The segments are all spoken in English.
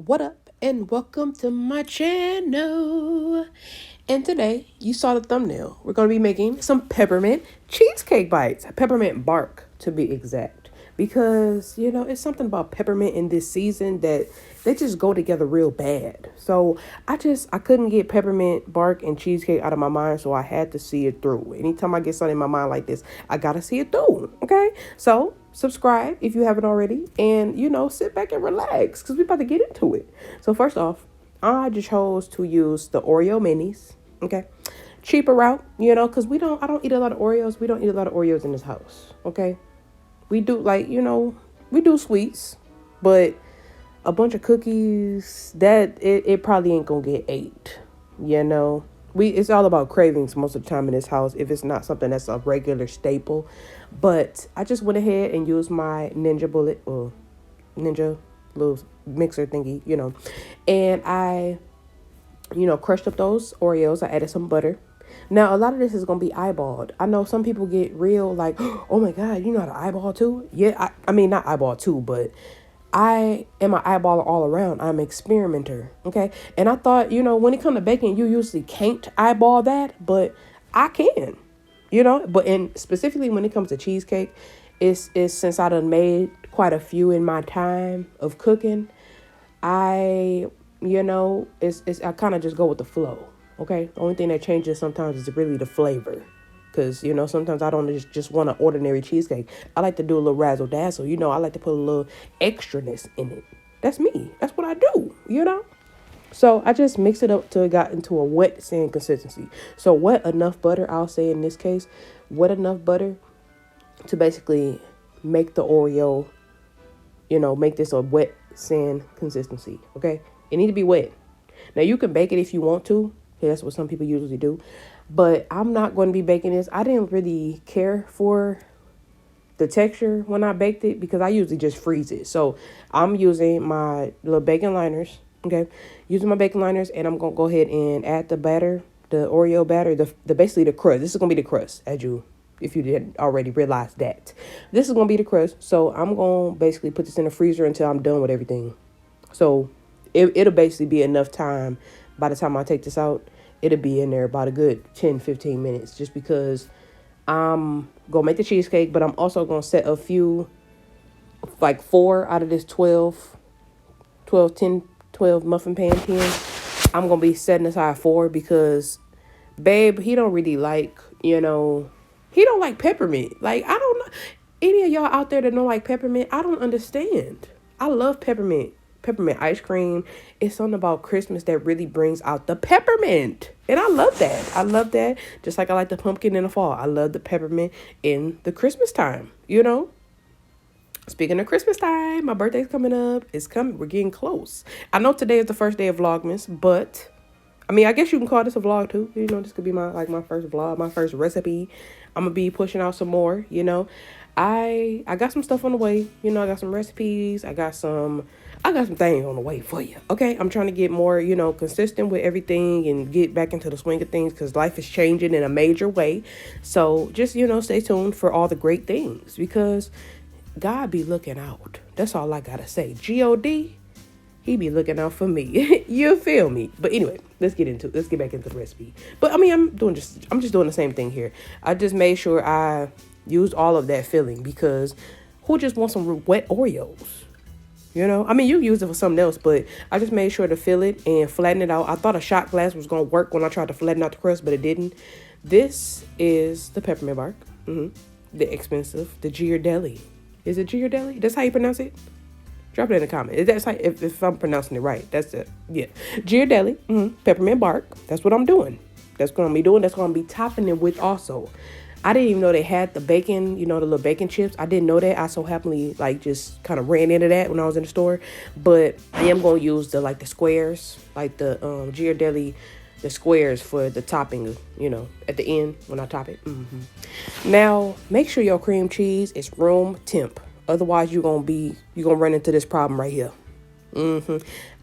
What up, and welcome to my channel. And today, you saw the thumbnail. We're going to be making some peppermint cheesecake bites. Peppermint bark, to be exact. Because, it's something about peppermint in this season that they just go together real bad. So, I couldn't get peppermint bark and cheesecake out of my mind, so I had to see it through. Anytime I get something in my mind like this, I got to see it through, okay? So, subscribe if you haven't already, and sit back and relax because we're about to get into it. So first off, I just chose to use the Oreo minis. Okay, cheaper route, because I don't eat a lot of Oreos. We don't eat a lot of Oreos in this house. Okay, we do we do sweets, but a bunch of cookies that it probably ain't gonna get ate. It's all about cravings most of the time in this house if it's not something that's a regular staple. But I just went ahead and used my Ninja Bullet or Ninja little mixer thingy, and I crushed up those Oreos. I added some butter. Now, a lot of this is going to be eyeballed. I know some people get real like, oh my God, you know how to eyeball too? Yeah, I mean, not eyeball too, but I am an eyeballer all around. I'm an experimenter. Okay. And I thought, when it comes to baking, you usually can't eyeball that, but I can, but specifically when it comes to cheesecake, it's since I done made quite a few in my time of cooking, I, it's I kind of just go with the flow. Okay. The only thing that changes sometimes is really the flavor. Because, sometimes I don't just want an ordinary cheesecake. I like to do a little razzle dazzle. I like to put a little extraness in it. That's me. That's what I do. So I just mix it up till it got into a wet sand consistency. So wet enough butter, I'll say in this case, wet enough butter to basically make the Oreo, make this a wet sand consistency. Okay. It need to be wet. Now you can bake it if you want to. Okay, that's what some people usually do. But I'm not going to be baking this. I didn't really care for the texture when I baked it because I usually just freeze it. So I'm using my little baking liners. Okay. Using my baking liners, and I'm going to go ahead and add the batter, the Oreo batter, the basically the crust. This is going to be the crust if you didn't already realize that. This is going to be the crust. So I'm going to basically put this in the freezer until I'm done with everything. So it'll basically be enough time by the time I take this out. It'll be in there about a good 10-15 minutes just because I'm going to make the cheesecake, but I'm also going to set a few, like 4 out of this 12 muffin pan tins. I'm going to be setting aside 4 because, babe, he don't really like, he don't like peppermint. Like, I don't know. Any of y'all out there that don't like peppermint, I don't understand. I love peppermint. Peppermint ice cream. It's something about Christmas that really brings out the peppermint. And I love that. I love that. Just like I like the pumpkin in the fall. I love the peppermint in the Christmas time, Speaking of Christmas time, my birthday's coming up. It's coming. We're getting close. I know today is the first day of Vlogmas, but I mean, I guess you can call this a vlog too. This could be my first vlog, my first recipe. I'm gonna be pushing out some more, I got some stuff on the way. I got some recipes. I got some things on the way for you. Okay, I'm trying to get more, consistent with everything and get back into the swing of things because life is changing in a major way. So just, stay tuned for all the great things because God be looking out. That's all I gotta say. God, he be looking out for me. You feel me? But anyway, let's get back into the recipe. But I mean, I'm just doing the same thing here. I just made sure I used all of that filling because who just wants some wet Oreos? I mean, you use it for something else, but I just made sure to fill it and flatten it out. I thought a shot glass was going to work when I tried to flatten out the crust, but it didn't. This is the peppermint bark. The expensive, the GHIRADELLI. Is it GHIRADELLI? That's how you pronounce it? Drop it in the comment. That's how, if I'm pronouncing it right. That's it. Yeah. GHIRADELLI. Peppermint bark. That's what I'm doing. That's what I'm be doing. That's what I'm be topping it with also. I didn't even know they had the bacon, the little bacon chips. I didn't know that. I so happily just kind of ran into that when I was in the store. But I am going to use the squares, like the GHIRADELLI, the squares for the topping, at the end when I top it. Now, make sure your cream cheese is room temp. Otherwise, you're going to run into this problem right here.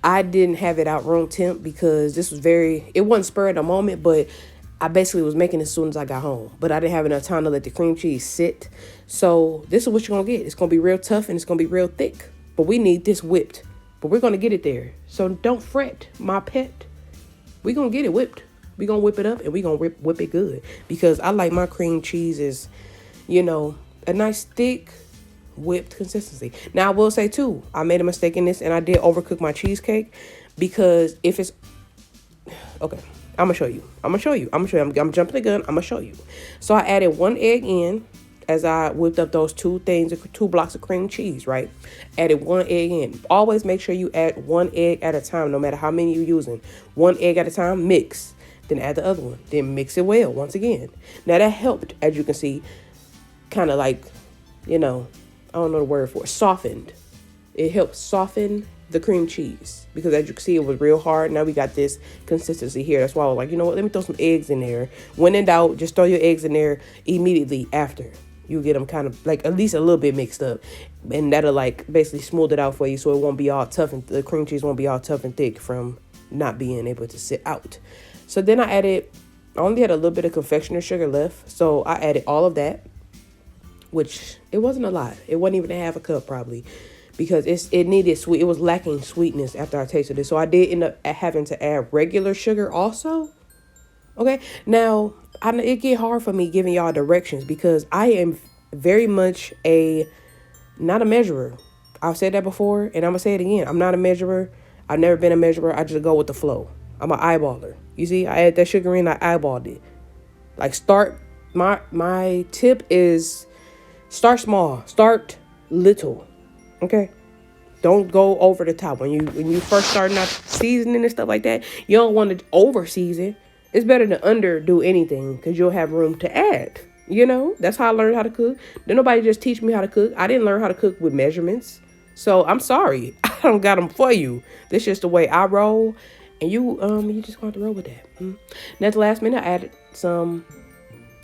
I didn't have it out room temp because it wasn't spur of the moment, but I basically was making it as soon as I got home, but I didn't have enough time to let the cream cheese sit. So this is what you're going to get. It's going to be real tough and it's going to be real thick, but we need this whipped, but we're going to get it there. So don't fret, my pet. We gonna get it whipped. We gonna whip it up and we gonna whip it good. Because I like my cream cheese is, a nice thick whipped consistency. Now I will say too, I made a mistake in this and I did overcook my cheesecake because if it's okay, I'm gonna show you. I'm jumping the gun. I'm gonna show you. So I added 1 egg in as I whipped up those 2 blocks of cream cheese, right? Added 1 egg in. Always make sure you add 1 egg at a time, no matter how many you're using. 1 egg at a time, mix. Then add the other one. Then mix it well once again. Now that helped, as you can see, kind of like, I don't know the word for it, softened. It helped soften the cream cheese because as you can see, it was real hard. Now we got this consistency here. That's why I was like, you know what? Let me throw some eggs in there. When in doubt, just throw your eggs in there immediately after. You get them kind of like at least a little bit mixed up, and that'll like basically smooth it out for you, so it won't be all tough and the cream cheese won't be all tough and thick from not being able to sit out. So then I only had a little bit of confectioner sugar left, so I added all of that, which it wasn't a lot. It wasn't even a half a cup probably, because it needed sweet. It was lacking sweetness after I tasted it, so I did end up having to add regular sugar also. Okay, now it get hard for me giving y'all directions because I am very much not a measurer. I've said that before and I'm gonna say it again. I'm not a measurer. I've never been a measurer. I just go with the flow. I'm an eyeballer. You see, I add that sugar in, I eyeballed it. Like my tip is start small, start little. Okay? Don't go over the top. When you first starting out seasoning and stuff like that, you don't want to over season. It's better to underdo anything because you'll have room to add. That's how I learned how to cook. Didn't nobody just teach me how to cook. I didn't learn how to cook with measurements. So I'm sorry. I don't got them for you. This is just the way I roll. And you just going to roll with that. Now at the last minute, I added some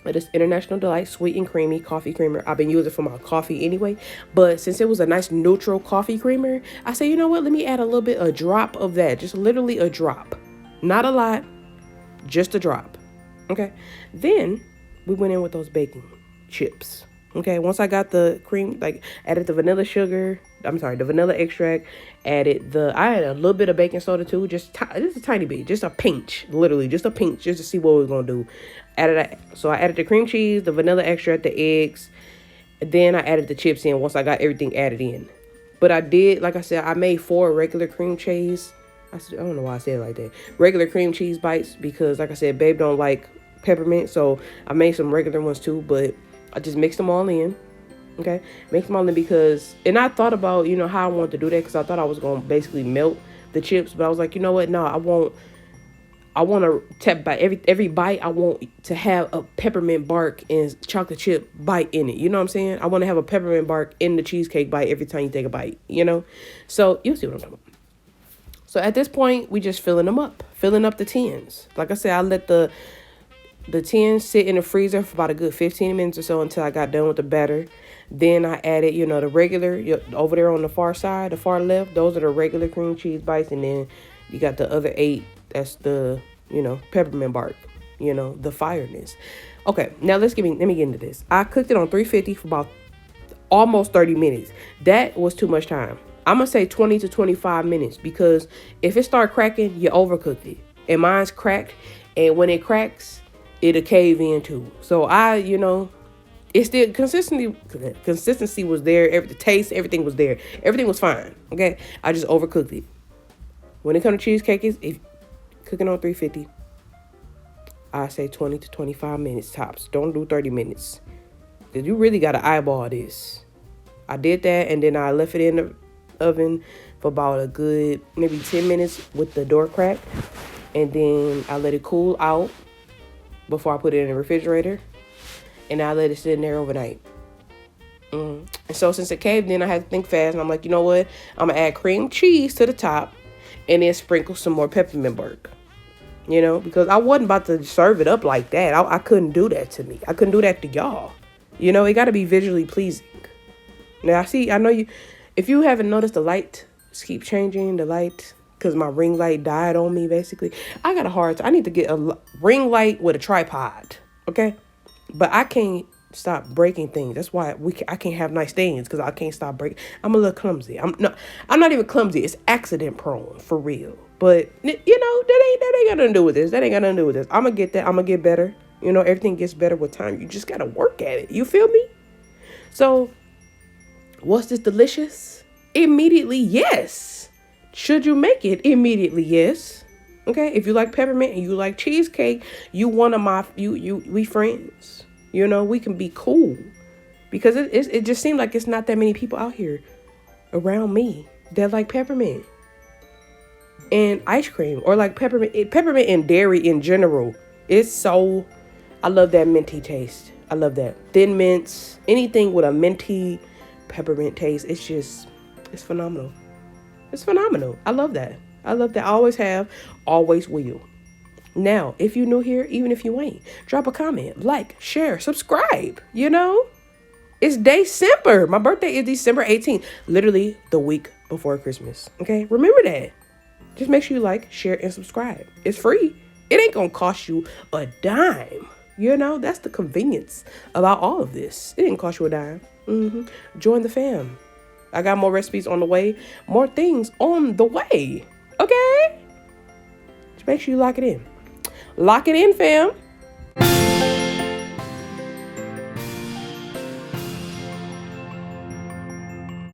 of this International Delight Sweet and Creamy Coffee Creamer. I've been using it for my coffee anyway. But since it was a nice neutral coffee creamer, I said, you know what? Let me add a drop of that. Just literally a drop. Not a lot. Just a drop. Okay. Then we went in with those baking chips. Okay. Once I got the cream, added the vanilla extract, I added a little bit of baking soda too, just a tiny bit, just a pinch, literally just a pinch, just to see what we was going to do. So I added the cream cheese, the vanilla extract, the eggs. Then I added the chips in once I got everything added in. But I did, like I said, I made 4 regular cream cheese. I don't know why I said it like that. Regular cream cheese bites because, like I said, babe don't like peppermint. So I made some regular ones too, but I just mixed them all in. Okay. Mixed them all in because, and I thought about, how I wanted to do that because I thought I was going to basically melt the chips. But I was like, you know what? No, I want to tap by every bite. I want to have a peppermint bark and chocolate chip bite in it. You know what I'm saying? I want to have a peppermint bark in the cheesecake bite every time you take a bite, So you see what I'm talking about. So at this point, we just filling up the tins. Like I said, I let the tins sit in the freezer for about a good 15 minutes or so until I got done with the batter. Then I added, the regular, over there on the far side, the far left, those are the regular cream cheese bites. And then you got the other 8, that's the, peppermint bark, the fireness. Okay, now let me get into this. I cooked it on 350 for about almost 30 minutes. That was too much time. I'm going to say 20 to 25 minutes because if it start cracking, you overcooked it. And mine's cracked. And when it cracks, it'll cave in too. So it's still consistency was there. The taste, everything was there. Everything was fine. Okay. I just overcooked it. When it comes to cheesecake, if cooking on 350, I say 20 to 25 minutes tops. Don't do 30 minutes. Because you really got to eyeball this. I did that and then I left it in the oven for about a good maybe 10 minutes with the door cracked, and then I let it cool out before I put it in the refrigerator, and I let it sit in there overnight. And so since it caved in, I had to think fast, and I'm like, you know what, I'm gonna add cream cheese to the top and then sprinkle some more peppermint bark, because I wasn't about to serve it up like that. I couldn't do that to me. I couldn't do that to y'all. It got to be visually pleasing. Now I know you. If you haven't noticed, the light keep changing, because my ring light died on me, basically. I got a hard time. I need to get a ring light with a tripod, okay? But I can't stop breaking things. That's why I can't have nice things, because I can't stop breaking. I'm a little clumsy. I'm not even clumsy. It's accident prone for real. But that ain't got nothing to do with this. That ain't got nothing to do with this. I'm gonna get that. I'm gonna get better. Everything gets better with time. You just gotta work at it. You feel me? So, was this delicious? Immediately, yes. Should you make it? Immediately, yes. Okay, if you like peppermint and you like cheesecake, we friends. We can be cool, because it just seems like it's not that many people out here around me that like peppermint and ice cream, or like peppermint and dairy in general. I love that minty taste. I love that thin mints, anything with a minty peppermint taste. It's phenomenal. It's phenomenal. I love that. I always have, always will. Now, if you're new here, even if you ain't, drop a comment, like, share, subscribe. It's December. My birthday is December 18th, literally the week before Christmas. Okay, remember that. Just make sure you like, share, and subscribe. It's free. It ain't gonna cost you a dime. That's the convenience about all of this. It didn't cost you a dime. Join the fam. I got more recipes on the way, more things on the way. Okay? Just make sure you lock it in. Lock it in, fam.